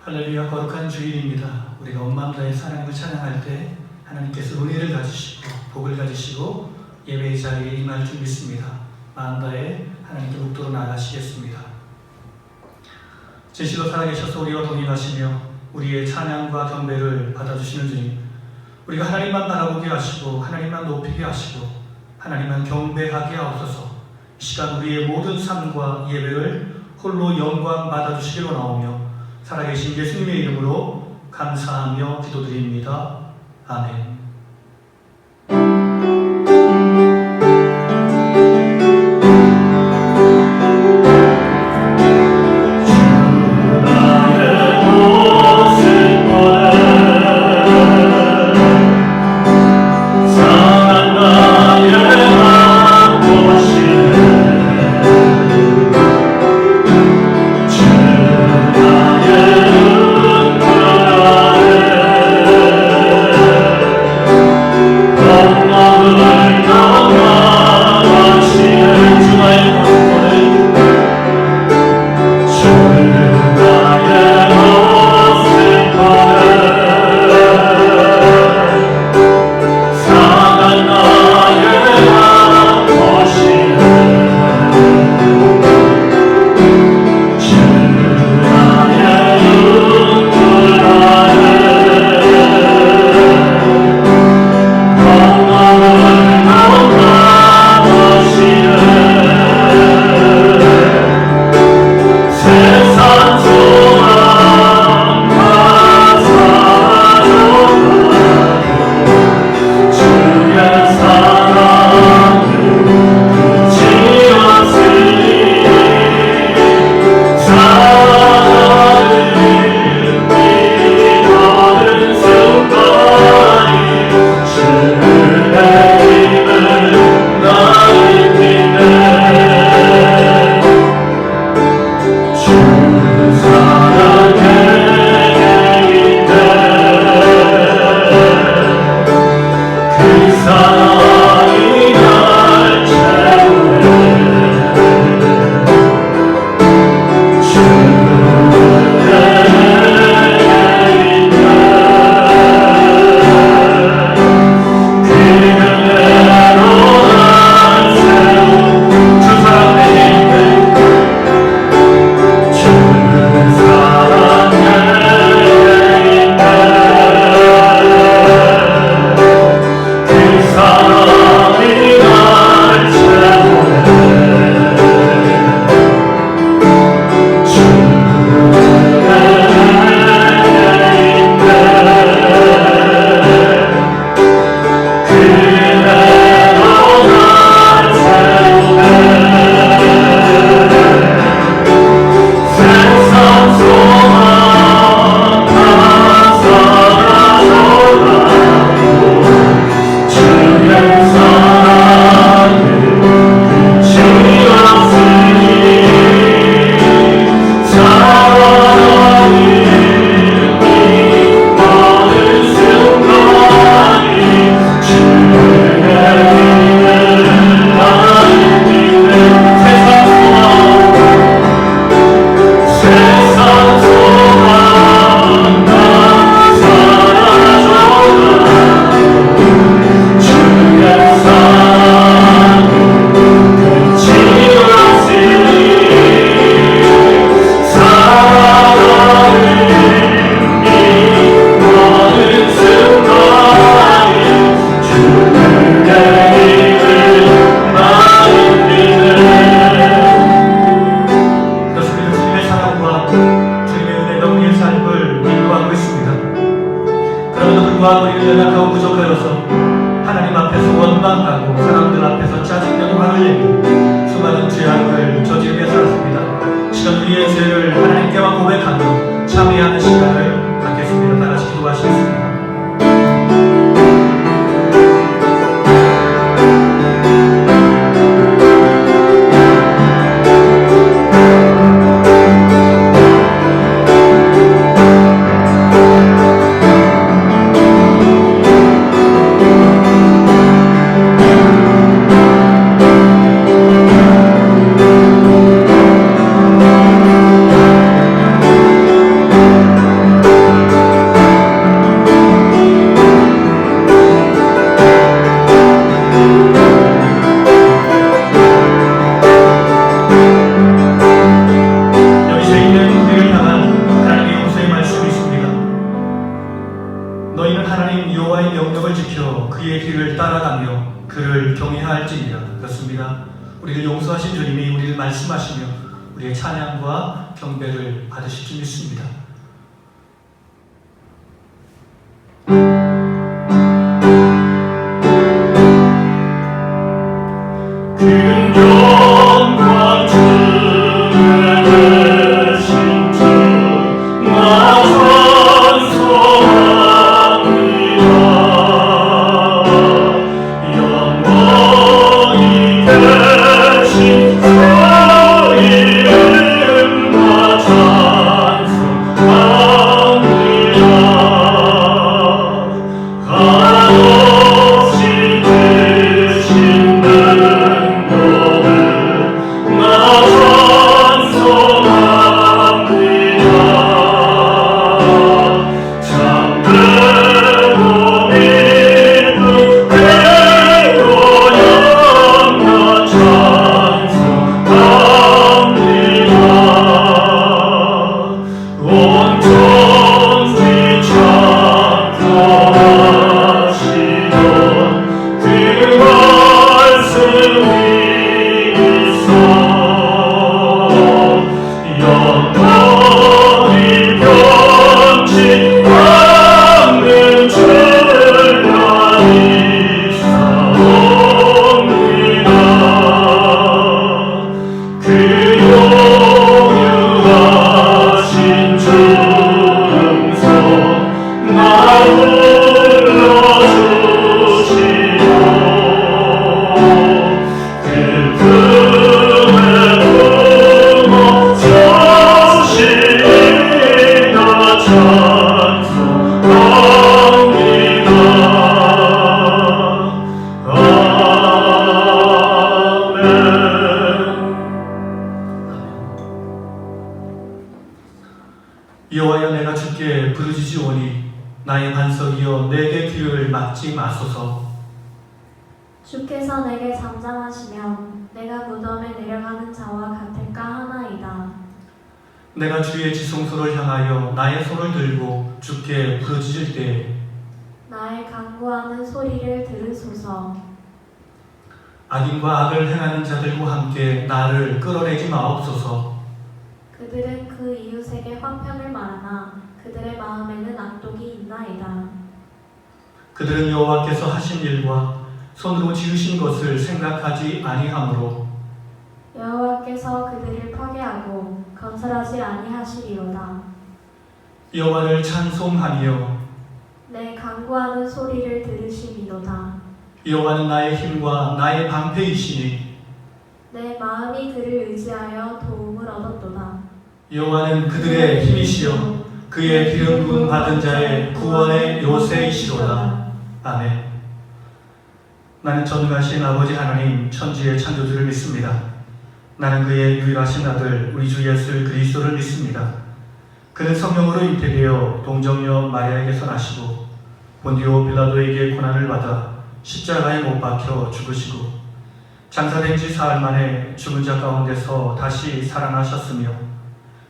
할렐루야, 거룩한 주일입니다. 우리가 온 마음 다해 하나님을 찬양할 때 하나님께서 은혜를 가지시고 복을 가지시고 예배의 자리에 임할 줄 믿습니다. 마음 다해 하나님께 묵도록 나아가시겠습니다. 제시로 살아계셔서 우리와 동행하시며 우리의 찬양과 경배를 받아주시는 주님, 우리가 하나님만 바라보게 하시고 하나님만 높이게 하시고 하나님만 경배하게 하옵소서. 이 시간 우리의 모든 삶과 예배를 홀로 영광 받아주시기로 나오며 살아계신 예수님의 이름으로 감사하며 기도드립니다. 아멘. 우리를 용서하신 주님이 우리를 말씀하시며 우리의 찬양과 경배를 받으실 줄 믿습니다. 여호와여, 내가 주께 부르짖으오니 나의 반석이여 내게 귀를 막지 마소서. 주께서 내게 잠잠하시면 내가 무덤에 내려가는 자와 같을까 하나이다. 내가 주의 지성소를 향하여 나의 손을 들고 주께 부르짖을 때에 나의 간구하는 소리를 들으소서. 악인과 악을 행하는 자들과 함께 나를 끌어내지 마옵소서. 그들은 그 이웃에게 화평을 말하나 그들의 마음에는 악독이 있나이다. 그들은 여호와께서 하신 일과 손으로 지으신 것을 생각하지 아니하므로 여호와께서 그들을 파괴하고 건설하지 아니하시리로다. 여호와를 찬송하며 내 간구하는 소리를 들으시리로다. 여호와는 나의 힘과 나의 방패이시니 내 마음이 그를 의지하여 도움을 얻었도다. 여호와는 그들의 힘이시여 그의 기름 부음 받은 자의 구원의 요새이시로다. 아멘. 나는 전능하신 아버지 하나님 천지의 창조주를 믿습니다. 나는 그의 유일하신 아들 우리 주 예수 그리스도를 믿습니다. 그는 성령으로 잉태되어 동정녀 마리아에게서 나시고 본디오 빌라도에게 고난을 받아 십자가에 못 박혀 죽으시고 장사된 지 사흘 만에 죽은 자 가운데서 다시 살아나셨으며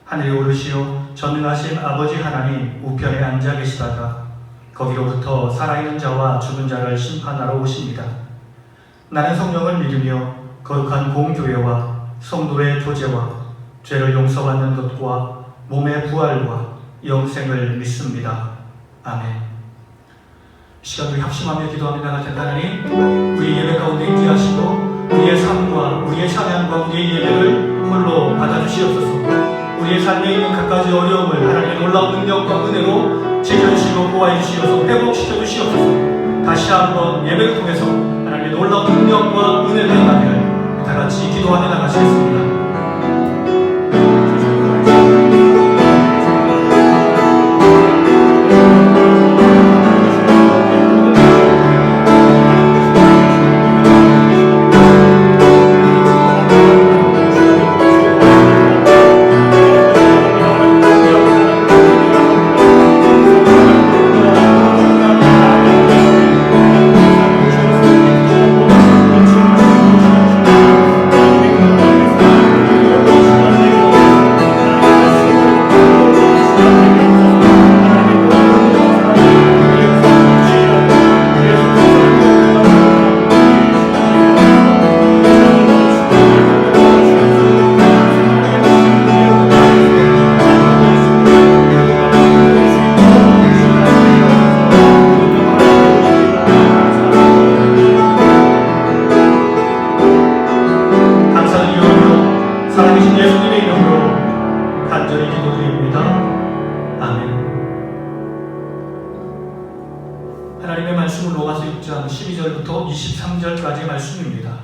하늘에 오르시어 전능하신 아버지 하나님 우편에 앉아 계시다가 거기로부터 살아있는 자와 죽은 자를 심판하러 오십니다. 나는 성령을 믿으며 거룩한 공교회와 성도의 교제와 죄를 용서받는 것과 몸의 부활과 영생을 믿습니다. 아멘. 이 시간 우리 합심하며 기도합니다. 같은 하나님, 우리 예배 가운데 임재하시고 우리의 삶과 우리의 찬양과 우리의 예배를 홀로 받아주시옵소서. 우리의 삶에 있는 갖가지 어려움을 하나님의 놀라운 능력과 은혜로 지켜주시고 보호해 주시어서 회복시켜 주시옵소서. 다시 한번 예배를 통해서 하나님의 놀라운 능력과 은혜를 받기를 다 같이 기도하며 나가시겠습니다. 15장 12절부터 23절까지의 말씀입니다.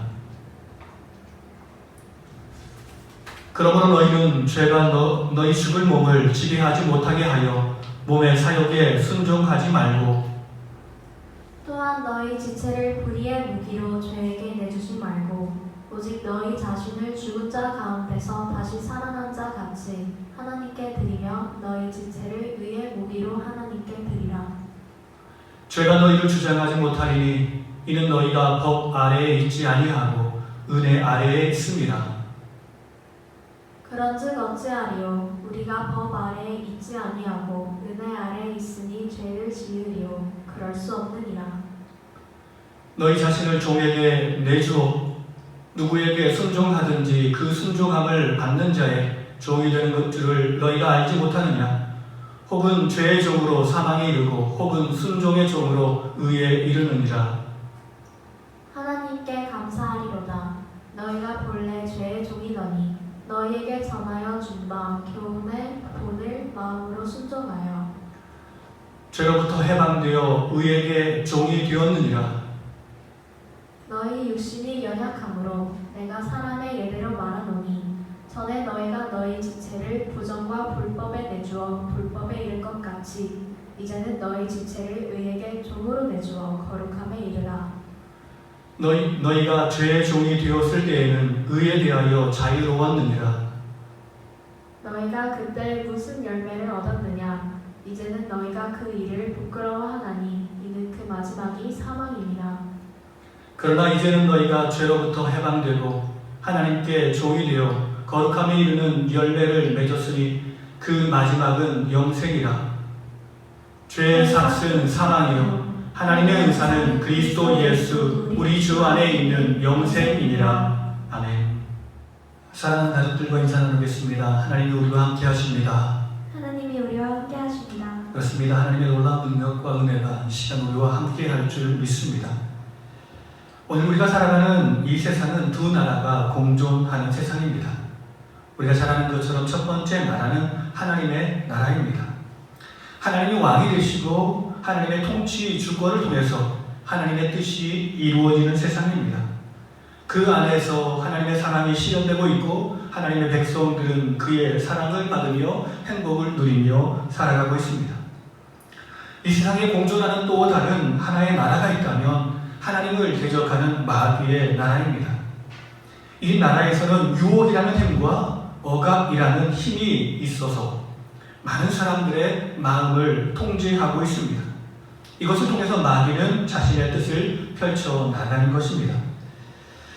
그러므로 너희는 죄가 너희 죽을 몸을 지배하지 못하게 하여 몸의 사욕에 순종하지 말고 또한 너희 지체를 불의의 무기로 죄에게 내주지 말고 오직 너희 자신을 죽은 자 가운데서 다시 살아난 자 같이 하나님께 드리며 너희 지체를 의의 무기로 하나님께 드리라. 죄가 너희를 주장하지 못하리니 이는 너희가 법 아래에 있지 아니하고 은혜 아래에 있음이라. 그런즉 어찌하리요 우리가 법 아래에 있지 아니하고 은혜 아래에 있으니 죄를 지으리요 그럴 수 없느니라. 너희 자신을 종에게 내주어 누구에게 순종하든지 그 순종함을 받는 자의 종이 되는 것들을 너희가 알지 못하느냐? 혹은 죄의 종으로 사망에 이르고 혹은 순종의 종으로 의에 이르느니라. 하나님께 감사하리로다. 너희가 본래 죄의 종이더니 너희에게 전하여 준 바 교훈의 본을 마음으로 순종하여 죄로부터 해방되어 의에게 종이 되었느니라. 너희 육신이 연약함으로 내가 사람의 예대로 말하노니 전에 너희가 너희 지체를 부정과 불법에 내주어 불법에 이를 것 같이 이제는 너희 지체를 의에게 종으로 내주어 거룩함에 이르라. 너희가 죄의 종이 되었을 때에는 의에 대하여 자유로웠느니라. 너희가 그때 무슨 열매를 얻었느냐? 이제는 너희가 그 일을 부끄러워하나니 이는 그 마지막이 사망이니라. 그러나 이제는 너희가 죄로부터 해방되고 하나님께 종이 되어 거룩함에 이르는 열매를 맺었으니 그 마지막은 영생이라. 죄의 삭은 사망이요 하나님의 은사는 그리스도 예수 우리 주 안에 있는 영생이니라. 아멘. 사랑하는 가족들과 인사 나누겠습니다. 하나님이 우리와 함께 하십니다. 하나님이 우리와 함께 하십니다. 그렇습니다. 하나님의 놀라운 능력과 은혜가 이 시간 우리와 함께 할 줄 믿습니다. 오늘 우리가 살아가는 이 세상은 두 나라가 공존하는 세상입니다. 우리가 잘 아는 것처럼 첫 번째 나라는 하나님의 나라입니다. 하나님이 왕이 되시고 하나님의 통치 주권을 통해서 하나님의 뜻이 이루어지는 세상입니다. 그 안에서 하나님의 사랑이 실현되고 있고 하나님의 백성들은 그의 사랑을 받으며 행복을 누리며 살아가고 있습니다. 이 세상에 공존하는 또 다른 하나의 나라가 있다면 하나님을 대적하는 마귀의 나라입니다. 이 나라에서는 유혹이라는 힘과 억압이라는 힘이 있어서 많은 사람들의 마음을 통제하고 있습니다. 이것을 통해서 마귀는 자신의 뜻을 펼쳐 나가는 것입니다.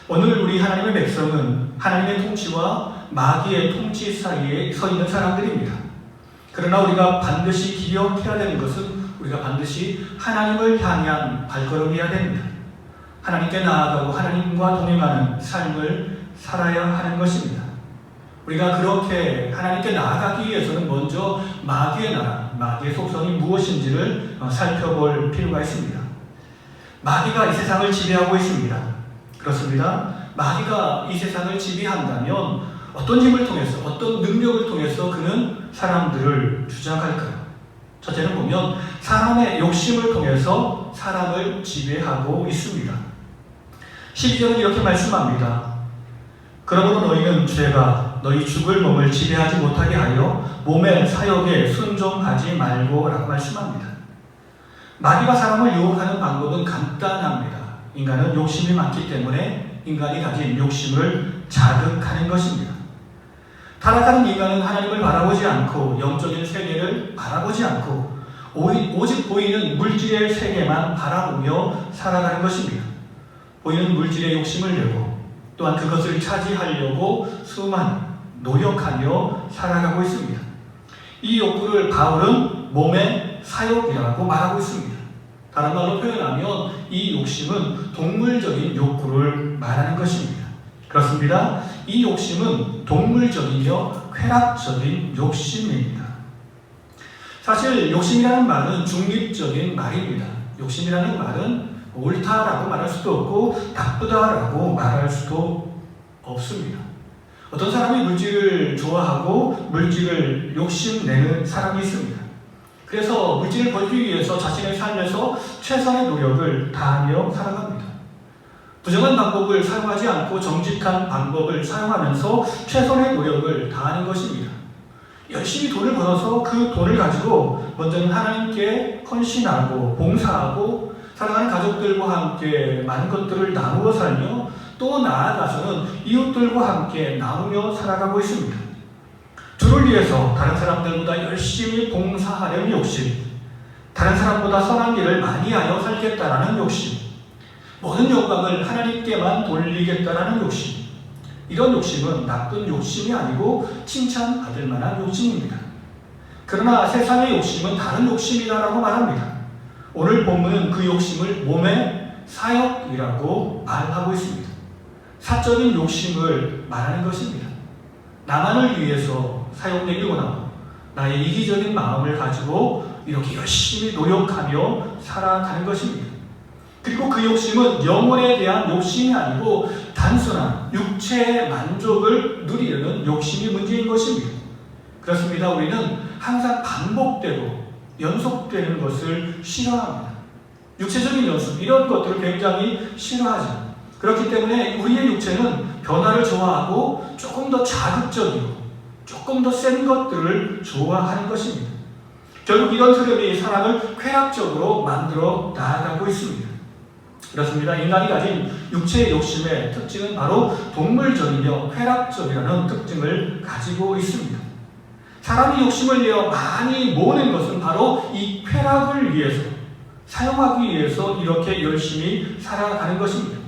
오늘 우리 하나님의 백성은 하나님의 통치와 마귀의 통치 사이에 서 있는 사람들입니다. 그러나 우리가 반드시 기억해야 되는 것은 우리가 반드시 하나님을 향한 발걸음이어야 됩니다. 하나님께 나아가고 하나님과 동행하는 삶을 살아야 하는 것입니다. 우리가 그렇게 하나님께 나아가기 위해서는 먼저 마귀의 나라, 마귀의 속성이 무엇인지를 살펴볼 필요가 있습니다. 마귀가 이 세상을 지배하고 있습니다. 그렇습니다. 마귀가 이 세상을 지배한다면 어떤 힘을 통해서, 어떤 능력을 통해서 그는 사람들을 주장할까요? 첫째는 보면 사람의 욕심을 통해서 사람을 지배하고 있습니다. 12절은 이렇게 말씀합니다. 그러므로 너희는 죄가 너희 죽을 몸을 지배하지 못하게 하여 몸의 사욕에 순종하지 말고 라고 말씀합니다. 마귀가 사람을 유혹하는 방법은 간단합니다. 인간은 욕심이 많기 때문에 인간이 가진 욕심을 자극하는 것입니다. 타락하는 인간은 하나님을 바라보지 않고 영적인 세계를 바라보지 않고 오직 보이는 물질의 세계만 바라보며 살아가는 것입니다. 보이는 물질의 욕심을 내고 또한 그것을 차지하려고 수만 노력하며 살아가고 있습니다. 이 욕구를 바울은 몸의 사욕이라고 말하고 있습니다. 다른 말로 표현하면 이 욕심은 동물적인 욕구를 말하는 것입니다. 그렇습니다. 이 욕심은 동물적이며 쾌락적인 욕심입니다. 사실 욕심이라는 말은 중립적인 말입니다. 욕심이라는 말은 옳다라고 말할 수도 없고 나쁘다라고 말할 수도 없습니다. 어떤 사람이 물질을 좋아하고 물질을 욕심내는 사람이 있습니다. 그래서 물질을 벌기 위해서 자신의 삶에서 최선의 노력을 다하며 살아갑니다. 부정한 방법을 사용하지 않고 정직한 방법을 사용하면서 최선의 노력을 다하는 것입니다. 열심히 돈을 벌어서 그 돈을 가지고 먼저는 하나님께 헌신하고 봉사하고 사랑하는 가족들과 함께 많은 것들을 나누어 살며 또 나아가서는 이웃들과 함께 나누며 살아가고 있습니다. 주를 위해서 다른 사람들보다 열심히 봉사하려는 욕심, 다른 사람보다 선한 일을 많이 하여 살겠다라는 욕심, 모든 영광을 하나님께만 돌리겠다라는 욕심, 이런 욕심은 나쁜 욕심이 아니고 칭찬받을 만한 욕심입니다. 그러나 세상의 욕심은 다른 욕심이라고 말합니다. 오늘 본문은 그 욕심을 몸의 사역이라고 말하고 있습니다. 사적인 욕심을 말하는 것입니다. 나만을 위해서 사용되길 원하고 나의 이기적인 마음을 가지고 이렇게 열심히 노력하며 살아가는 것입니다. 그리고 그 욕심은 영혼에 대한 욕심이 아니고 단순한 육체의 만족을 누리려는 욕심이 문제인 것입니다. 그렇습니다. 우리는 항상 반복되고 연속되는 것을 싫어합니다. 육체적인 연습, 이런 것들을 굉장히 싫어하죠. 그렇기 때문에 우리의 육체는 변화를 좋아하고 조금 더 자극적이고 조금 더 센 것들을 좋아하는 것입니다. 결국 이런 흐름이 사람을 쾌락적으로 만들어 나아가고 있습니다. 그렇습니다. 인간이 가진 육체의 욕심의 특징은 바로 동물적이며 쾌락적이라는 특징을 가지고 있습니다. 사람이 욕심을 내어 많이 모으는 것은 바로 이 쾌락을 위해서, 사용하기 위해서 이렇게 열심히 살아가는 것입니다.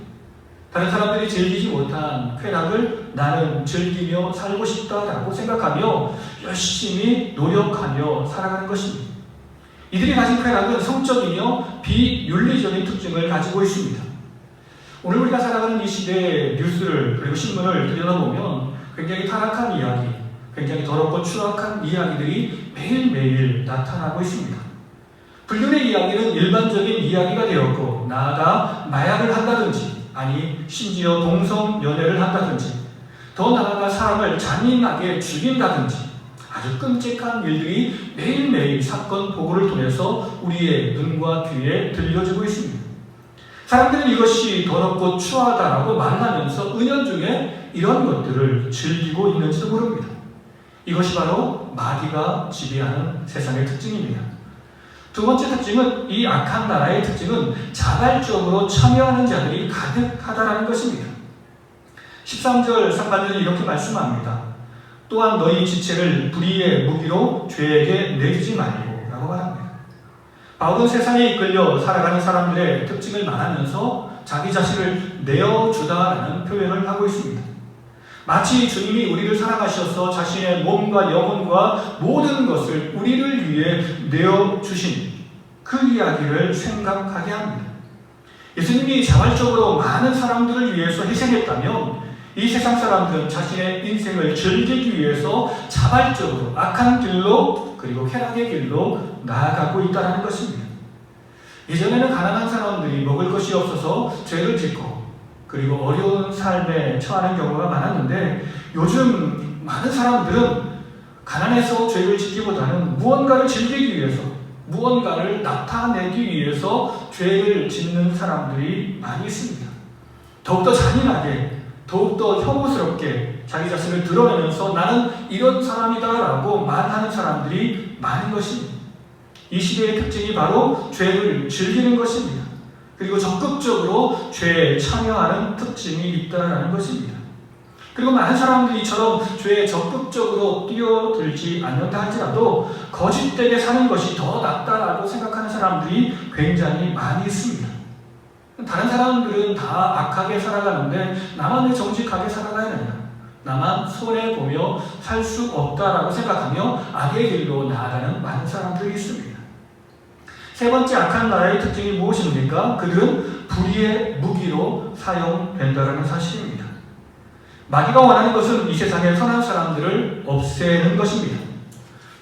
다른 사람들이 즐기지 못한 쾌락을 나는 즐기며 살고 싶다라고 생각하며 열심히 노력하며 살아가는 것입니다. 이들이 가진 쾌락은 성적이며 비윤리적인 특징을 가지고 있습니다. 오늘 우리가 살아가는 이 시대의 뉴스를 그리고 신문을 들여다보면 굉장히 타락한 이야기, 굉장히 더럽고 추악한 이야기들이 매일매일 나타나고 있습니다. 불륜의 이야기는 일반적인 이야기가 되었고 나아가 마약을 한다든지 아니 심지어 동성연애를 한다든지 더 나아가 사람을 잔인하게 죽인다든지 아주 끔찍한 일들이 매일매일 사건 보고를 통해서 우리의 눈과 귀에 들려지고 있습니다. 사람들은 이것이 더럽고 추하다라고 말하면서 은연중에 이런 것들을 즐기고 있는지도 모릅니다. 이것이 바로 마귀가 지배하는 세상의 특징입니다. 두 번째 특징은, 이 악한 나라의 특징은 자발적으로 참여하는 자들이 가득하다라는 것입니다. 13절 상반절은 이렇게 말씀합니다. 또한 너희 지체를 불의의 무기로 죄에게 내주지 말고 라고 말합니다. 바울은 세상에 이끌려 살아가는 사람들의 특징을 말하면서 자기 자신을 내어주다라는 표현을 하고 있습니다. 마치 주님이 우리를 사랑하셔서 자신의 몸과 영혼과 모든 것을 우리를 위해 내어주신 그 이야기를 생각하게 합니다. 예수님이 자발적으로 많은 사람들을 위해서 희생했다면 이 세상 사람들은 자신의 인생을 즐기기 위해서 자발적으로 악한 길로 그리고 쾌락의 길로 나아가고 있다는 것입니다. 예전에는 가난한 사람들이 먹을 것이 없어서 죄를 짓고 그리고 어려운 삶에 처하는 경우가 많았는데 요즘 많은 사람들은 가난해서 죄를 짓기보다는 무언가를 즐기기 위해서 무언가를 나타내기 위해서 죄를 짓는 사람들이 많이 있습니다. 더욱더 잔인하게 더욱더 혐오스럽게 자기 자신을 드러내면서 나는 이런 사람이다라고 말하는 사람들이 많은 것입니다. 이 시대의 특징이 바로 죄를 즐기는 것입니다. 그리고 적극적으로 죄에 참여하는 특징이 있다는 것입니다. 그리고 많은 사람들이 이처럼 죄에 적극적으로 뛰어들지 않는다 할지라도 거짓되게 사는 것이 더 낫다라고 생각하는 사람들이 굉장히 많이 있습니다. 다른 사람들은 다 악하게 살아가는데 나만 왜 정직하게 살아가야 하느냐? 나만 손해보며 살 수 없다라고 생각하며 악의 길로 나아가는 많은 사람들이 있습니다. 세 번째 악한 나라의 특징이 무엇입니까? 그들은 불의의 무기로 사용된다는 사실입니다. 마귀가 원하는 것은 이 세상의 선한 사람들을 없애는 것입니다.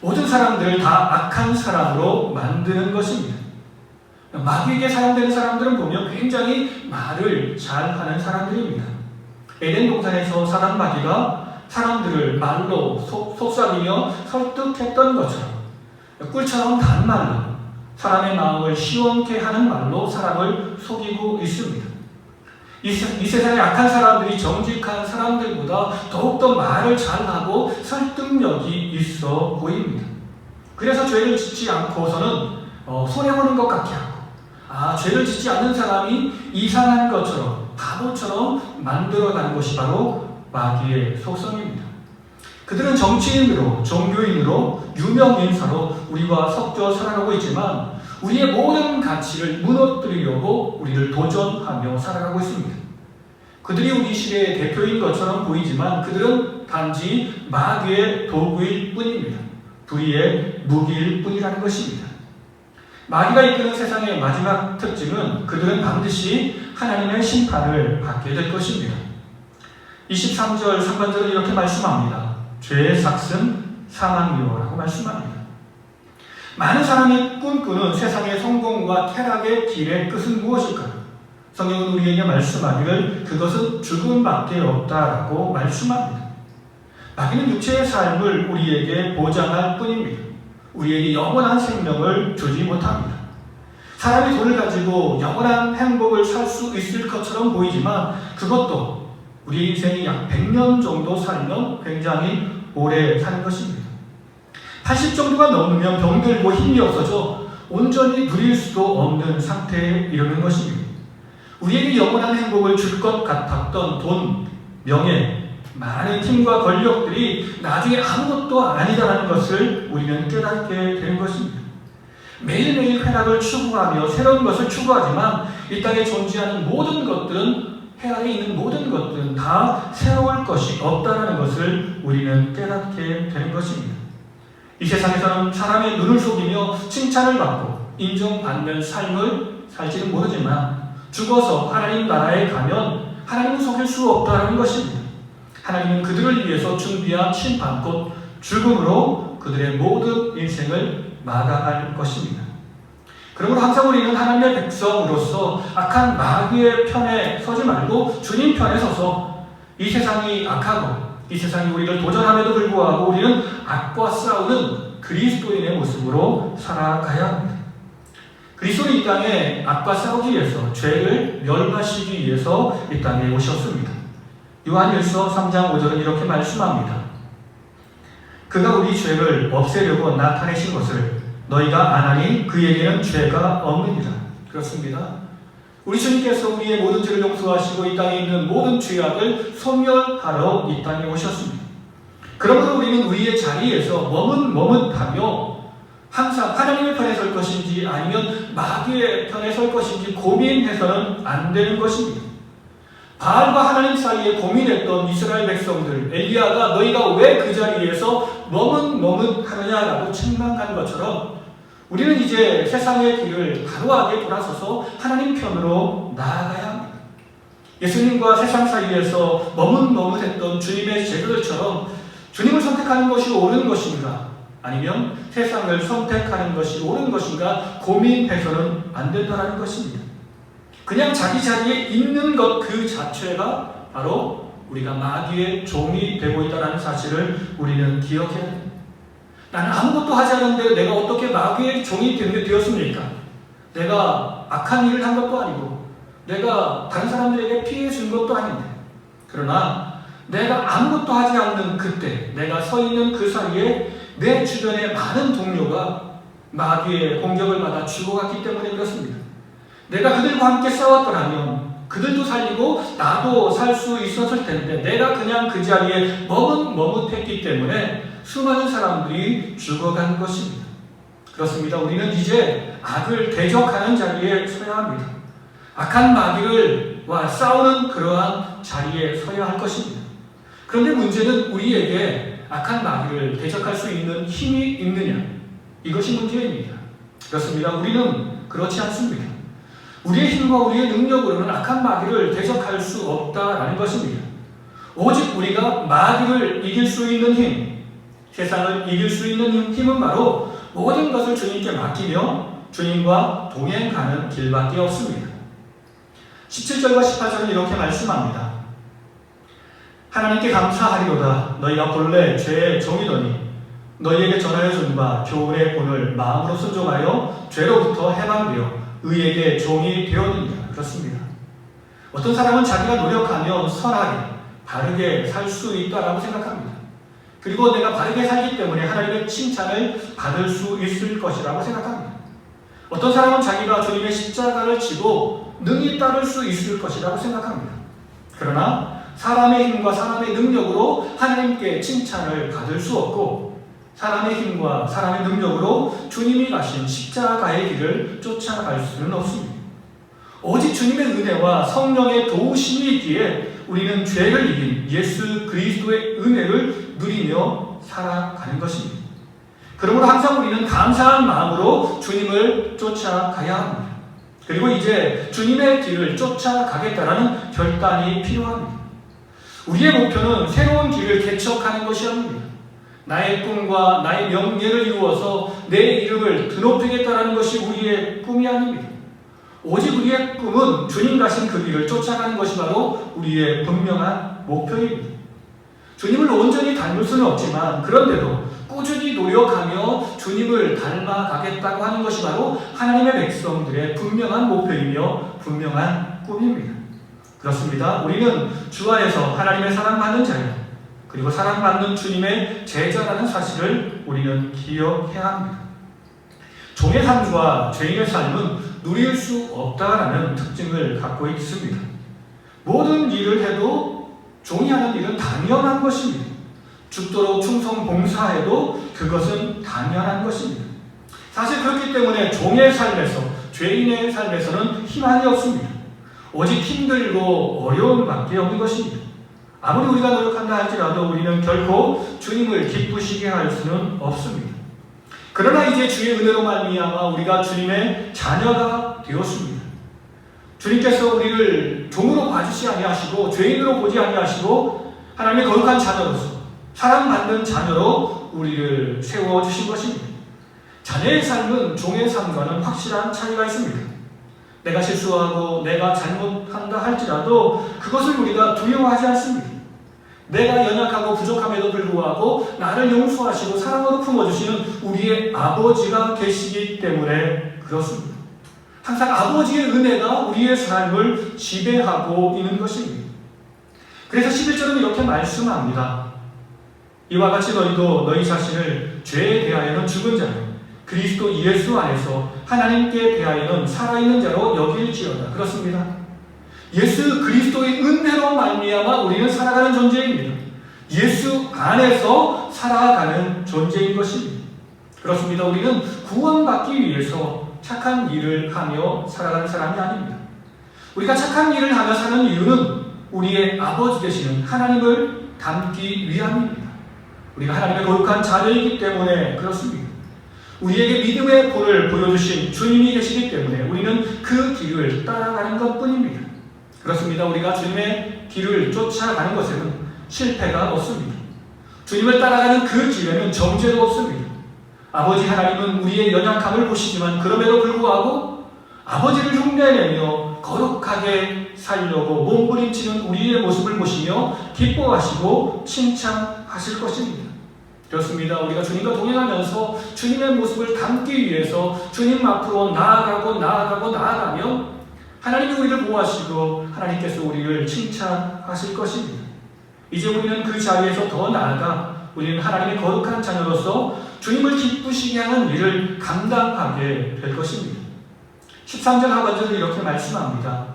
모든 사람들을 다 악한 사람으로 만드는 것입니다. 마귀에게 사용되는 사람들은 보면 굉장히 말을 잘하는 사람들입니다. 에덴 동산에서 사단 마귀가 사람들을 말로 속삭이며 설득했던 것처럼 꿀처럼 단 말로, 사람의 마음을 시원케 하는 말로 사람을 속이고 있습니다. 이 세상에 악한 사람들이 정직한 사람들보다 더욱더 말을 잘하고 설득력이 있어 보입니다. 그래서 죄를 짓지 않고서는 손해보는 것 같게 하고, 죄를 짓지 않는 사람이 이상한 것처럼, 바보처럼 만들어가는 것이 바로 마귀의 속성입니다. 그들은 정치인으로, 종교인으로, 유명인사로 우리와 섞여 살아가고 있지만 우리의 모든 가치를 무너뜨리려고 우리를 도전하며 살아가고 있습니다. 그들이 우리 시대의 대표인 것처럼 보이지만 그들은 단지 마귀의 도구일 뿐입니다. 불의의 무기일 뿐이라는 것입니다. 마귀가 이끄는 세상의 마지막 특징은 그들은 반드시 하나님의 심판을 받게 될 것입니다. 23절 상반절은 이렇게 말씀합니다. 죄의 삭은 사망이요라고 말씀합니다. 많은 사람이 꿈꾸는 세상의 성공과 쾌락의 길의 끝은 무엇일까요? 성경은 우리에게 말씀하기를 그것은 죽음밖에 없다라고 말씀합니다. 마귀는 육체의 삶을 우리에게 보장할 뿐입니다. 우리에게 영원한 생명을 주지 못합니다. 사람이 돈을 가지고 영원한 행복을 살 수 있을 것처럼 보이지만 그것도 우리 인생이 약 100년 정도 살면 굉장히 오래 사는 것입니다. 80 정도가 넘으면 병들고 힘이 없어져 온전히 누릴 수도 없는 상태에 이르는 것입니다. 우리에게 영원한 행복을 줄 것 같았던 돈, 명예, 많은 힘과 권력들이 나중에 아무것도 아니다라는 것을 우리는 깨닫게 되는 것입니다. 매일매일 쾌락을 추구하며 새로운 것을 추구하지만 이 땅에 존재하는 모든 것들은, 해 아래 있는 모든 것들은 다 새로울 것이 없다는 것을 우리는 깨닫게 되는 것입니다. 이 세상에서는 사람의 눈을 속이며 칭찬을 받고 인정받는 삶을 살지는 모르지만 죽어서 하나님 나라에 가면 하나님을 속일 수 없다는 것입니다. 하나님은 그들을 위해서 준비한 심판 곧 죽음으로 그들의 모든 인생을 마감할 것입니다. 그러므로 항상 우리는 하나님의 백성으로서 악한 마귀의 편에 서지 말고 주님 편에 서서 이 세상이 악하고 이 세상이 우리를 도전함에도 불구하고 우리는 악과 싸우는 그리스도인의 모습으로 살아가야 합니다. 그리스도는 이 땅에 악과 싸우기 위해서, 죄를 멸하시기 위해서 이 땅에 오셨습니다. 요한일서 3장 5절은 이렇게 말씀합니다. 그가 우리 죄를 없애려고 나타내신 것을 너희가 아나니 그에게는 죄가 없느니라. 그렇습니다. 우리 주님께서 우리의 모든 죄를 용서하시고 이 땅에 있는 모든 죄악을 소멸하러 이 땅에 오셨습니다. 그러므로 우리는 우리의 자리에서 머뭇머뭇하며 항상 하나님의 편에 설 것인지 아니면 마귀의 편에 설 것인지 고민해서는 안 되는 것입니다. 바알과 하나님 사이에 고민했던 이스라엘 백성들, 엘리야가 너희가 왜 그 자리에서 머뭇머뭇하느냐라고 책망한 것처럼 우리는 이제 세상의 길을 가로하게 돌아서서 하나님 편으로 나아가야 합니다. 예수님과 세상 사이에서 머뭇머뭇했던 주님의 제자들처럼 주님을 선택하는 것이 옳은 것인가 아니면 세상을 선택하는 것이 옳은 것인가 고민해서는 안 된다는 것입니다. 그냥 자기 자리에 있는 것 그 자체가 바로 우리가 마귀의 종이 되고 있다는 사실을 우리는 기억해야 합니다. 나는 아무것도 하지 않았는데 내가 어떻게 마귀의 종이 되었습니까? 내가 악한 일을 한 것도 아니고 내가 다른 사람들에게 피해 준 것도 아닌데, 그러나 내가 아무것도 하지 않는 그때 내가 서 있는 그 사이에 내 주변의 많은 동료가 마귀의 공격을 받아 죽어갔기 때문에 그렇습니다. 내가 그들과 함께 싸웠더라면 그들도 살리고 나도 살 수 있었을 텐데 내가 그냥 그 자리에 머뭇머뭇했기 때문에 수많은 사람들이 죽어간 것입니다. 그렇습니다. 우리는 이제 악을 대적하는 자리에 서야 합니다. 악한 마귀와 싸우는 그러한 자리에 서야 할 것입니다. 그런데 문제는 우리에게 악한 마귀를 대적할 수 있는 힘이 있느냐, 이것이 문제입니다. 그렇습니다. 우리는 그렇지 않습니다. 우리의 힘과 우리의 능력으로는 악한 마귀를 대적할 수 없다라는 것입니다. 오직 우리가 마귀를 이길 수 있는 힘, 세상을 이길 수 있는 힘은 바로 모든 것을 주님께 맡기며 주님과 동행하는 길밖에 없습니다. 17절과 18절은 이렇게 말씀합니다. 하나님께 감사하리로다. 너희가 본래 죄의 종이더니 너희에게 전하여 준 바 교훈의 본을 마음으로 순종하여 죄로부터 해방되어 의에게 종이 되었느니라. 그렇습니다. 어떤 사람은 자기가 노력하며 선하게 바르게 살 수 있다라고 생각합니다. 그리고 내가 바르게 살기 때문에 하나님의 칭찬을 받을 수 있을 것이라고 생각합니다. 어떤 사람은 자기가 주님의 십자가를 지고 능히 따를 수 있을 것이라고 생각합니다. 그러나 사람의 힘과 사람의 능력으로 하나님께 칭찬을 받을 수 없고, 사람의 힘과 사람의 능력으로 주님이 가신 십자가의 길을 쫓아갈 수는 없습니다. 오직 주님의 은혜와 성령의 도우심이 있기에 우리는 죄를 이긴 예수 그리스도의 은혜를 누리며 살아가는 것입니다. 그러므로 항상 우리는 감사한 마음으로 주님을 쫓아가야 합니다. 그리고 이제 주님의 길을 쫓아가겠다라는 결단이 필요합니다. 우리의 목표는 새로운 길을 개척하는 것이 아닙니다. 나의 꿈과 나의 명예를 이루어서 내 이름을 드높이겠다라는 것이 우리의 꿈이 아닙니다. 오직 우리의 꿈은 주님 가신 그 길을 쫓아가는 것이 바로 우리의 분명한 목표입니다. 주님을 온전히 닮을 수는 없지만 그런데도 꾸준히 노력하며 주님을 닮아가겠다고 하는 것이 바로 하나님의 백성들의 분명한 목표이며 분명한 꿈입니다. 그렇습니다. 우리는 주 안에서 하나님의 사랑받는 자예요. 그리고 사랑받는 주님의 제자라는 사실을 우리는 기억해야 합니다. 종의 삶과 죄인의 삶은 누릴 수 없다라는 특징을 갖고 있습니다. 모든 일을 해도 종이 하는 일은 당연한 것입니다. 죽도록 충성 봉사해도 그것은 당연한 것입니다. 사실 그렇기 때문에 종의 삶에서, 죄인의 삶에서는 희망이 없습니다. 오직 힘들고 어려움밖에 없는 것입니다. 아무리 우리가 노력한다 할지라도 우리는 결코 주님을 기쁘시게 할 수는 없습니다. 그러나 이제 주의 은혜로 말미암아 우리가 주님의 자녀가 되었습니다. 주님께서 우리를 종으로 봐주시 아니하시고 죄인으로 보지 아니하시고 하나님의 거룩한 자녀로서 사랑받는 자녀로 우리를 세워주신 것입니다. 자녀의 삶은 종의 삶과는 확실한 차이가 있습니다. 내가 실수하고 내가 잘못한다 할지라도 그것을 우리가 두려워하지 않습니다. 내가 연약하고 부족함에도 불구하고 나를 용서하시고 사랑으로 품어주시는 우리의 아버지가 계시기 때문에 그렇습니다. 항상 아버지의 은혜가 우리의 삶을 지배하고 있는 것입니다. 그래서 11절은 이렇게 말씀합니다. 이와 같이 너희도 너희 자신을 죄에 대하여는 죽은 자요 그리스도 예수 안에서 하나님께 대하여는 살아있는 자로 여길지어다. 그렇습니다. 예수 그리스도의 은혜로 말미암아 우리는 살아가는 존재입니다. 예수 안에서 살아가는 존재인 것입니다. 그렇습니다. 우리는 구원받기 위해서 착한 일을 하며 살아가는 사람이 아닙니다. 우리가 착한 일을 하며 사는 이유는 우리의 아버지 되시는 하나님을 닮기 위함입니다. 우리가 하나님의 거룩한 자녀이기 때문에 그렇습니다. 우리에게 믿음의 본을 보여주신 주님이 계시기 때문에 우리는 그 길을 따라가는 것뿐입니다. 그렇습니다. 우리가 주님의 길을 쫓아가는 것에는 실패가 없습니다. 주님을 따라가는 그 길에는 정죄도 없습니다. 아버지 하나님은 우리의 연약함을 보시지만 그럼에도 불구하고 아버지를 흉내내며 거룩하게 살려고 몸부림치는 우리의 모습을 보시며 기뻐하시고 칭찬하실 것입니다. 그렇습니다. 우리가 주님과 동행하면서 주님의 모습을 담기 위해서 주님 앞으로 나아가며 하나님이 우리를 보호하시고 하나님께서 우리를 칭찬하실 것입니다. 이제 우리는 그 자리에서 더 나아가 우리는 하나님의 거룩한 자녀로서 주님을 기쁘시게 하는 일을 감당하게 될 것입니다. 13절 하반절을 이렇게 말씀합니다.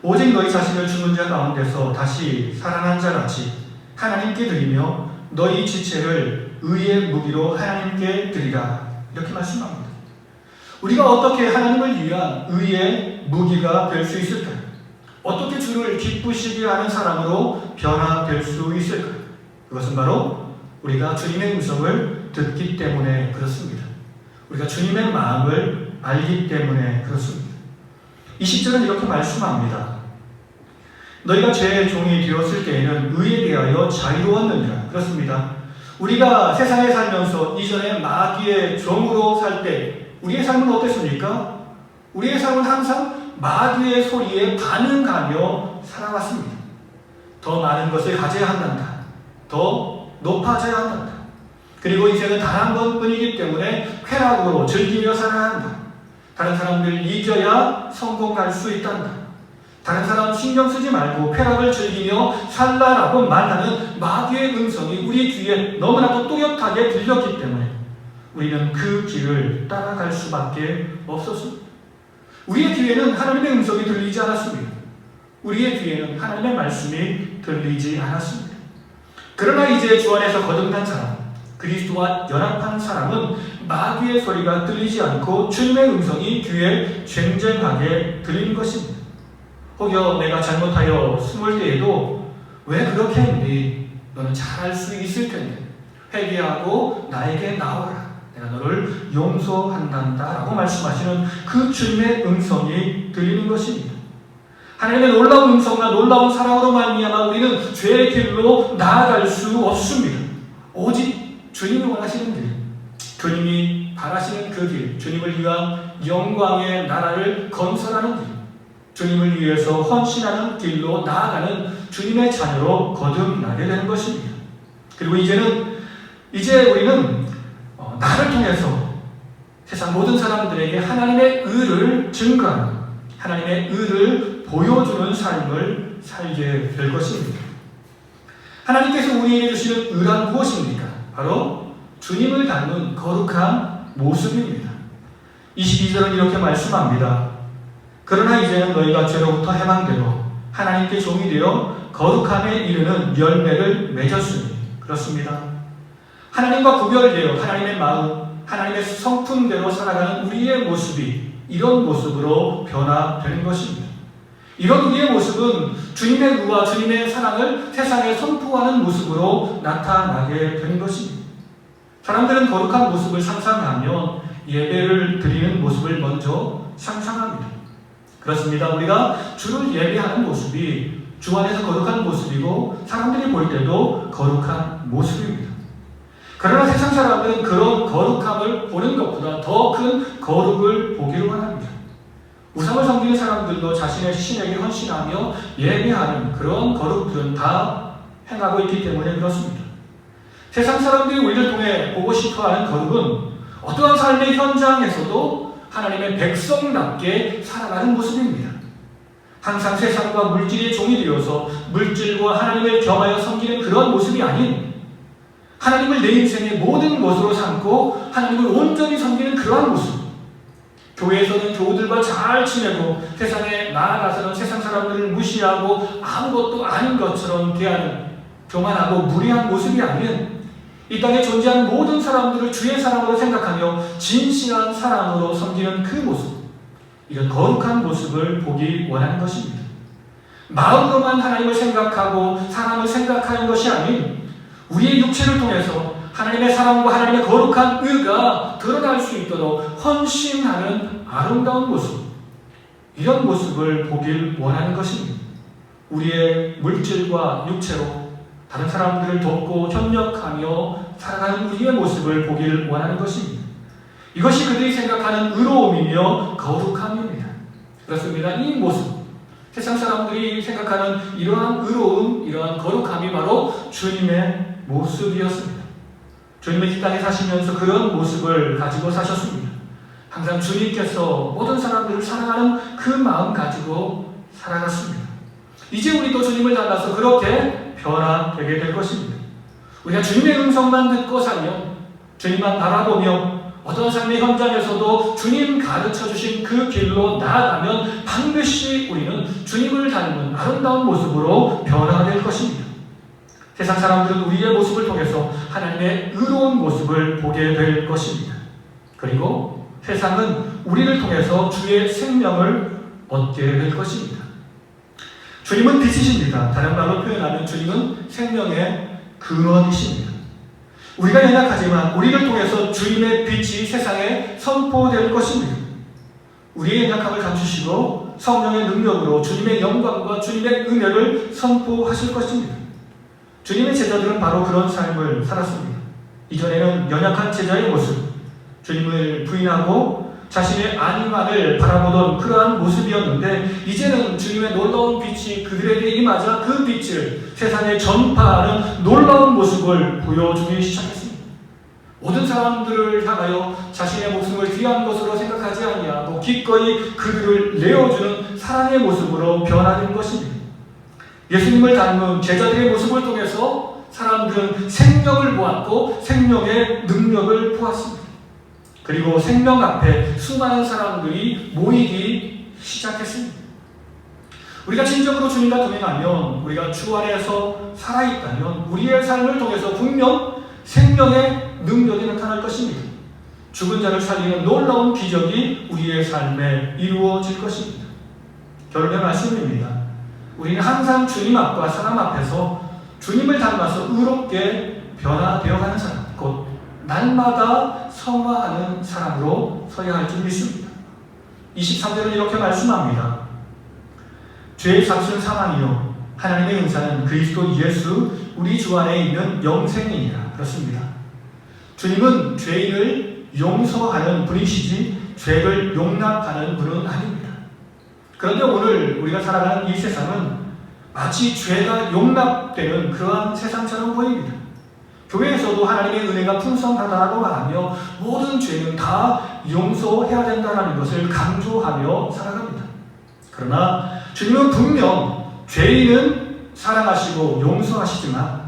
오직 너희 자신을 죽은 자 가운데서 다시 살아난 자같이 하나님께 드리며 너희 지체를 의의 무기로 하나님께 드리라. 이렇게 말씀합니다. 우리가 어떻게 하나님을 위한 의의 무기가 될 수 있을까요? 어떻게 주를 기쁘시게 하는 사람으로 변화될 수 있을까요? 그것은 바로 우리가 주님의 음성을 듣기 때문에 그렇습니다. 우리가 주님의 마음을 알기 때문에 그렇습니다. 20절은 이렇게 말씀합니다. 너희가 죄의 종이 되었을 때에는 의에 대하여 자유로웠느니라. 그렇습니다. 우리가 세상에 살면서 이전에 마귀의 종으로 살 때 우리의 삶은 어땠습니까? 우리의 삶은 항상 마귀의 소리에 반응하며 살아왔습니다. 더 많은 것을 가져야 한단다. 더 높아져야 한단다. 그리고 인생은 단 한 번뿐이기 때문에 쾌락으로 즐기며 살아야 한다. 다른 사람들 이겨야 성공할 수 있단다. 다른 사람 신경 쓰지 말고 쾌락을 즐기며 살라라고 말하는 마귀의 음성이 우리 귀에 너무나도 또렷하게 들렸기 때문에 우리는 그 길을 따라갈 수밖에 없었습니다. 우리의 귀에는 하나님의 음성이 들리지 않았습니다. 우리의 귀에는 하나님의 말씀이 들리지 않았습니다. 그러나 이제 주 안에서 거듭난 사람, 그리스도와 연합한 사람은 마귀의 소리가 들리지 않고 주님의 음성이 귀에 쟁쟁하게 들린 것입니다. 혹여 내가 잘못하여 숨을 때에도 왜 그렇게 했니? 너는 잘할 수 있을 텐데 회개하고 나에게 나오라. 내가 너를 용서한단다 라고 말씀하시는 그 주님의 음성이 들리는 것입니다. 하나님의 놀라운 음성과 놀라운 사랑으로 말미암아 우리는 죄의 길로 나아갈 수 없습니다. 오직 주님이 원하시는 길, 주님이 바라시는 그 길, 주님을 위한 영광의 나라를 건설하는 길, 주님을 위해서 헌신하는 길로 나아가는 주님의 자녀로 거듭나게 되는 것입니다. 그리고 이제 우리는 나를 통해서 세상 모든 사람들에게 하나님의 의를 증거하는, 하나님의 의를 보여주는 삶을 살게 될 것입니다. 하나님께서 우리에게 주시는 의란 무엇입니까? 바로 주님을 닮은 거룩한 모습입니다. 22절은 이렇게 말씀합니다. 그러나 이제는 너희가 죄로부터 해방되고 하나님께 종이 되어 거룩함에 이르는 열매를 맺었으니. 그렇습니다. 하나님과 구별되어 하나님의 마음, 하나님의 성품대로 살아가는 우리의 모습이 이런 모습으로 변화되는 것입니다. 이런 우리의 모습은 주님의 의와 주님의 사랑을 세상에 선포하는 모습으로 나타나게 되는 것입니다. 사람들은 거룩한 모습을 상상하면 예배를 드리는 모습을 먼저 상상합니다. 그렇습니다. 우리가 주를 예배하는 모습이 주 안에서 거룩한 모습이고 사람들이 볼 때도 거룩한 모습입니다. 그러나 세상 사람들은 그런 거룩함을 보는 것보다 더 큰 거룩을 보기를 원합니다. 우상을 섬기는 사람들도 자신의 신에게 헌신하며 예배하는 그런 거룩들은 다 행하고 있기 때문에 그렇습니다. 세상 사람들이 우리를 통해 보고 싶어하는 거룩은 어떠한 삶의 현장에서도 하나님의 백성답게 살아가는 모습입니다. 항상 세상과 물질의 종이 되어서 물질과 하나님을 겸하여 섬기는 그런 모습이 아닌 하나님을 내 인생의 모든 것으로 삼고 하나님을 온전히 섬기는 그러한 모습. 교회에서는 교우들과 잘 지내고 세상에 나아가서는 세상 사람들을 무시하고 아무것도 아닌 것처럼 대하는 교만하고 무례한 모습이 아닌 이 땅에 존재하는 모든 사람들을 주의 사랑으로 생각하며 진실한 사랑으로 섬기는 그 모습, 이런 거룩한 모습을 보기 원하는 것입니다. 마음으로만 하나님을 생각하고 사람을 생각하는 것이 아닌 우리의 육체를 통해서 하나님의 사랑과 하나님의 거룩한 의가 드러날 수 있도록 헌신하는 아름다운 모습, 이런 모습을 보길 원하는 것입니다. 우리의 물질과 육체로 다른 사람들을 돕고 협력하며 살아가는 우리의 모습을 보길 원하는 것입니다. 이것이 그들이 생각하는 의로움이며 거룩함입니다. 그렇습니다. 이 모습, 세상 사람들이 생각하는 이러한 의로움, 이러한 거룩함이 바로 주님의 모습이었습니다. 주님의 이 땅에 사시면서 그런 모습을 가지고 사셨습니다. 항상 주님께서 모든 사람들을 사랑하는 그 마음 가지고 살아갔습니다. 이제 우리도 주님을 닮아서 그렇게 변화되게 될 것입니다. 우리가 주님의 음성만 듣고 살면, 주님만 바라보며 어떤 삶의 현장에서도 주님 가르쳐 주신 그 길로 나아가면 반드시 우리는 주님을 닮은 아름다운 모습으로 변화될 것입니다. 세상 사람들은 우리의 모습을 통해서 하나님의 의로운 모습을 보게 될 것입니다. 그리고 세상은 우리를 통해서 주의 생명을 얻게 될 것입니다. 주님은 빛이십니다. 다른 말로 표현하면 주님은 생명의 근원이십니다. 우리가 연약하지만 우리를 통해서 주님의 빛이 세상에 선포될 것입니다. 우리의 연약함을 감추시고 성령의 능력으로 주님의 영광과 주님의 은혜를 선포하실 것입니다. 주님의 제자들은 바로 그런 삶을 살았습니다. 이전에는 연약한 제자의 모습, 주님을 부인하고 자신의 안위만을 바라보던 그러한 모습이었는데 이제는 주님의 놀라운 빛이 그들에게 임하자 그 빛을 세상에 전파하는 놀라운 모습을 보여주기 시작했습니다. 모든 사람들을 향하여 자신의 목숨을 귀한 것으로 생각하지 아니하고 기꺼이 그들을 내어주는 사랑의 모습으로 변화된 것입니다. 예수님을 닮은 제자들의 모습을 통해서 사람들은 생명을 보았고 생명의 능력을 보았습니다. 그리고 생명 앞에 수많은 사람들이 모이기 시작했습니다. 우리가 진정으로 주님과 동행하면, 우리가 주 안에서 살아있다면 우리의 삶을 통해서 분명 생명의 능력이 나타날 것입니다. 죽은 자를 살리는 놀라운 기적이 우리의 삶에 이루어질 것입니다. 결론의 말씀입니다. 우리는 항상 주님 앞과 사람 앞에서 주님을 닮아서 의롭게 변화되어가는 사람, 곧 날마다 성화하는 사람으로 서야 할 줄 믿습니다. 23절은 이렇게 말씀합니다. 죄의 삭은 사망이요 하나님의 은사는 그리스도 예수 우리 주 안에 있는 영생이니라. 그렇습니다. 주님은 죄인을 용서하는 분이시지 죄를 용납하는 분은 아닙니다. 그런데 오늘 우리가 살아가는 이 세상은 마치 죄가 용납되는 그러한 세상처럼 보입니다. 교회에서도 하나님의 은혜가 풍성하다고 말하며 모든 죄는 다 용서해야 된다는 것을 강조하며 살아갑니다. 그러나 주님은 분명 죄인은 사랑하시고 용서하시지만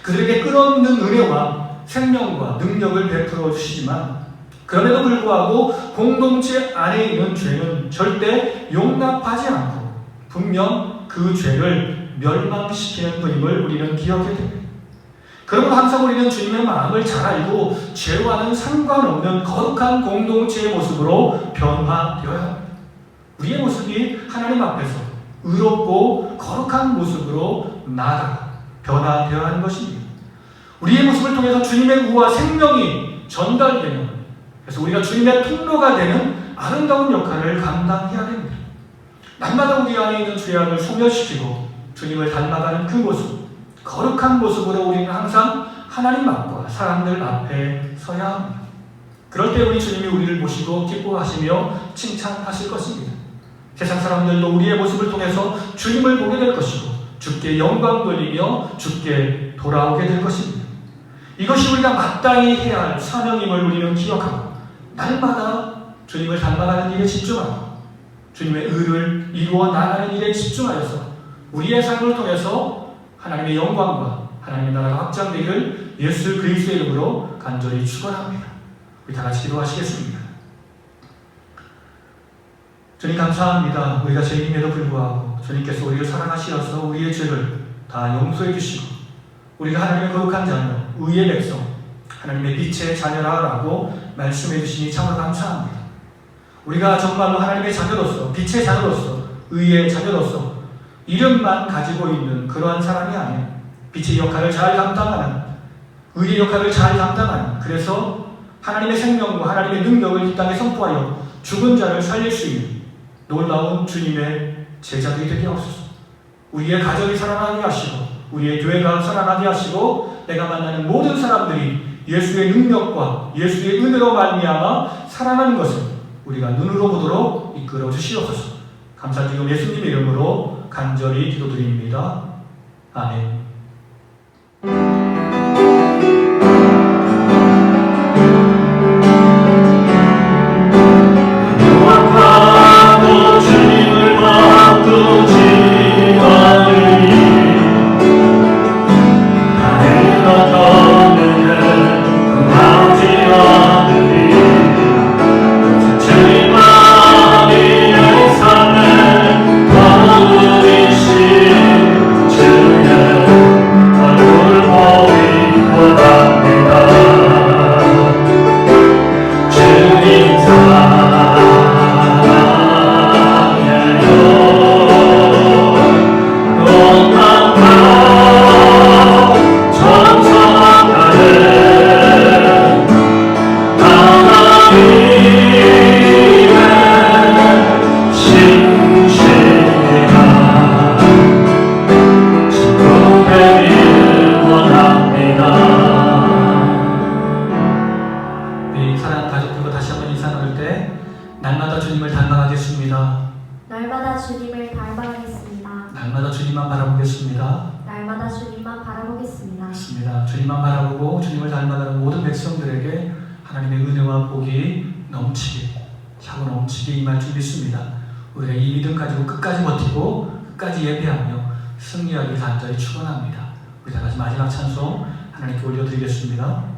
그들에게 끊어없는 은혜와 생명과 능력을 베풀어 주시지만 그럼에도 불구하고 공동체 안에 있는 죄는 절대 용납하지 않고 분명 그 죄를 멸망시키는 분임을 우리는 기억해야 됩니다. 그러므로 항상 우리는 주님의 마음을 잘 알고 죄와는 상관없는 거룩한 공동체의 모습으로 변화되어야 합니다. 우리의 모습이 하나님 앞에서 의롭고 거룩한 모습으로 나아가 변화되어야 하는 것입니다. 우리의 모습을 통해서 주님의 의와 생명이 전달되는, 그래서 우리가 주님의 통로가 되는 아름다운 역할을 감당해야 됩니다. 날마다 우리 안에 있는 죄악을 소멸시키고 주님을 닮아가는 그 모습, 거룩한 모습으로 우리는 항상 하나님 앞과 사람들 앞에 서야 합니다. 그럴 때 우리 주님이 우리를 보시고 기뻐하시며 칭찬하실 것입니다. 세상 사람들도 우리의 모습을 통해서 주님을 보게 될 것이고 주께 영광 돌리며 주께 돌아오게 될 것입니다. 이것이 우리가 마땅히 해야 할 사명임을 우리는 기억하고 날마다 주님을 닮아가는 일에 집중하고 주님의 의를 이루어 나가는 일에 집중하여서 우리의 삶을 통해서 하나님의 영광과 하나님의 나라가 확장되기를 예수 그리스도의 이름으로 간절히 축원합니다. 우리 다 같이 기도하시겠습니다. 주님 감사합니다. 우리가 죄인임에도 불구하고 주님께서 우리를 사랑하시어서 우리의 죄를 다 용서해 주시고 우리가 하나님의 거룩한 자녀, 의의 백성, 하나님의 빛의 자녀라고 말씀해 주시니 참으로 감사합니다. 우리가 정말로 하나님의 자녀로서, 빛의 자녀로서, 의의 자녀로서 이름만 가지고 있는 그러한 사람이 아니에요. 빛의 역할을 잘 감당하는, 의의 역할을 잘 감당하는, 그래서 하나님의 생명과 하나님의 능력을 이 땅에 선포하여 죽은 자를 살릴 수 있는 놀라운 주님의 제자들이 되게 하옵소서. 우리의 가정이 살아나게 하시고 우리의 교회가 살아나게 하시고 내가 만나는 모든 사람들이 예수의 능력과 예수의 은혜로 말미암아 살아나는 것을 우리가 눈으로 보도록 이끌어 주시옵소서. 감사드리고 예수님의 이름으로 간절히 기도드립니다. 아멘. 주님을 바꾸지 않으니 나의 어떤 일을 구하지 않으니 주님만이 내 삶의 거울이신 주의 얼굴 보기 원합니다. 주님 날마다 주님을 닮아가겠습니다. 날마다 주님을 닮아가겠습니다. 날마다 주님만 바라보겠습니다. 날마다 주님만 바라보겠습니다. 맞습니다. 주님만 바라보고 주님을 닮아가는 모든 백성들에게 하나님의 은혜와 복이 넘치게, 차고 넘치게 임할 줄 믿습니다. 우리가 이 믿음 가지고 끝까지 버티고 끝까지 예배하며 승리하길 간절히 축원합니다. 우리 다 같이 마지막 찬송 하나님께 올려드리겠습니다.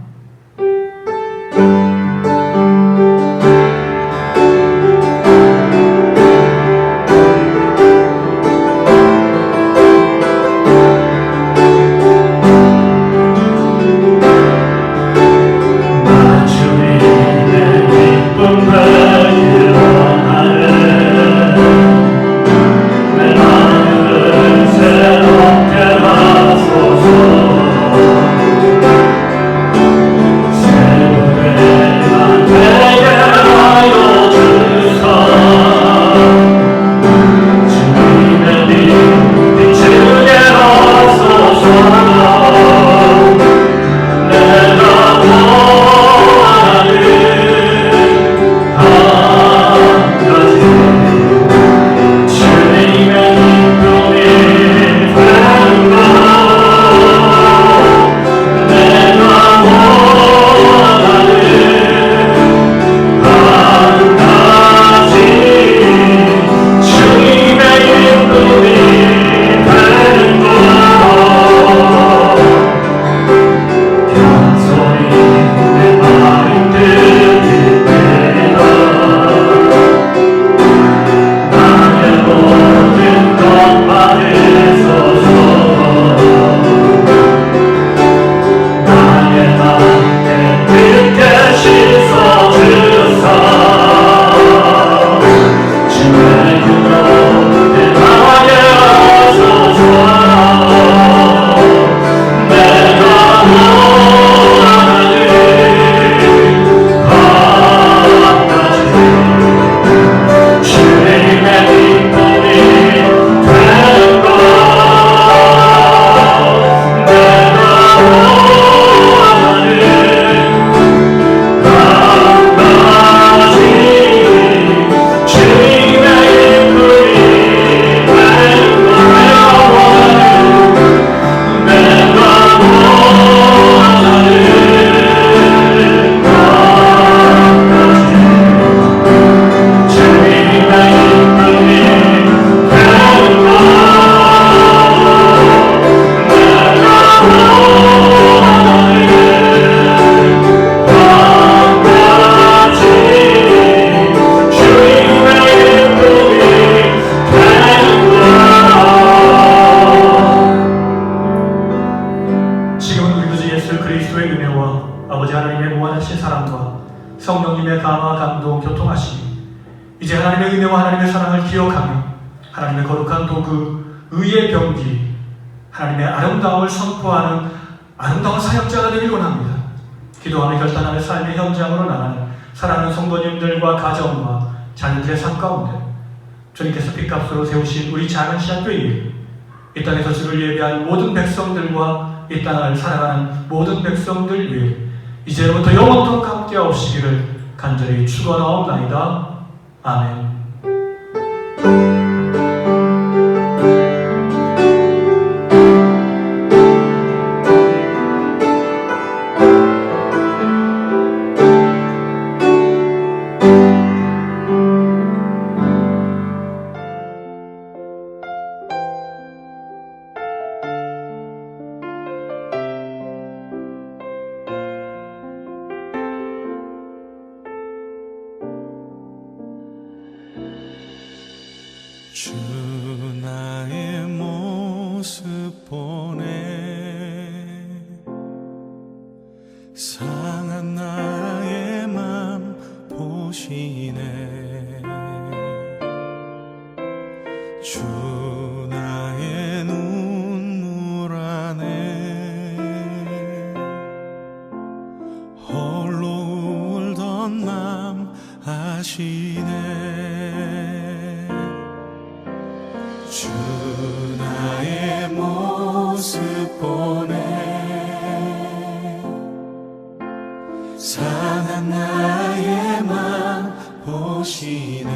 성령님의 감화, 감동, 교통하시니 이제 하나님의 은혜와 하나님의 사랑을 기억하며 하나님의 거룩한 도구, 의의 병기, 하나님의 아름다움을 선포하는 아름다운 사역자가 되길 원합니다. 기도하며 결단하며 삶의 현장으로 나가는 사랑하는 성도님들과 가정과 자녀들의 삶 가운데 주님께서 핏값으로 세우신 우리 작은 시한교회, 이 땅에서 주를 예배한 모든 백성들과 이 땅을 살아가는 모든 백성들 위해 이제부터 영원토록 함께 하시기를 간절히 축원하옵나이다. 아멘. 주 나의 모습 보네 상한 나의 맘 보시네 주 나의 눈물 안에 홀로 울던 맘 아시네 주 나의 모습 보네 상한 나의 맘 보시네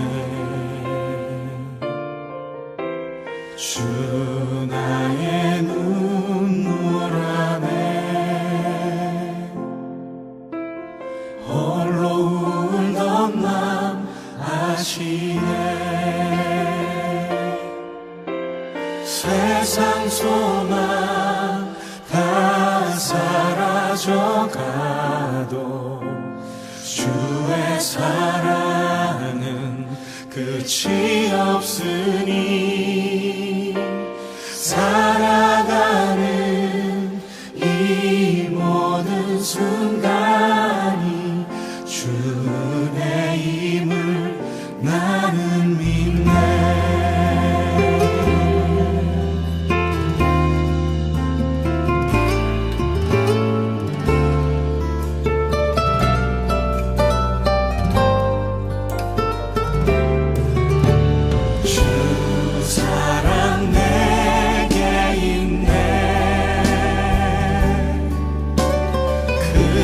사랑은 끝이 없으니 살아가는 이 모든 순간이 주 은혜임을 나는 믿네.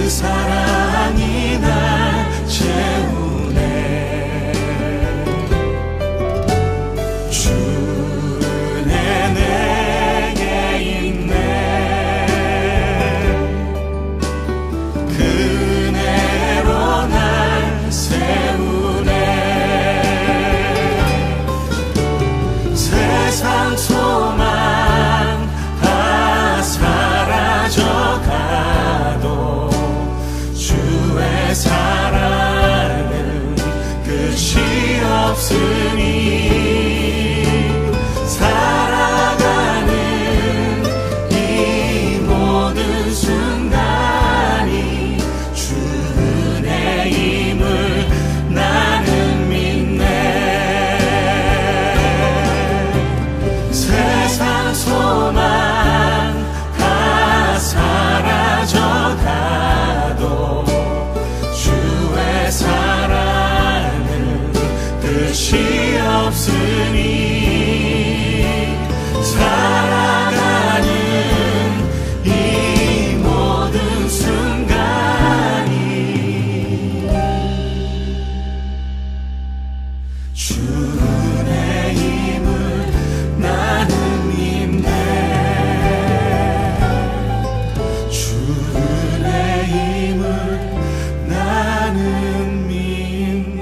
사랑이 날 채우네. 주 은혜 내게 있네. 그 은혜로 날 세우네. 세상 소망 다 사라져가도 주의 사랑은 끝이 없으니 살아가는 이 모든 순간이 주 은혜임을 나는 믿네. 세상 소망 다 사라져가도 주의 사랑은 끝이 없으니 살아가는 이 모든 순간이 주 은혜임을 나는 믿네. 주 은혜임을 나는 믿네.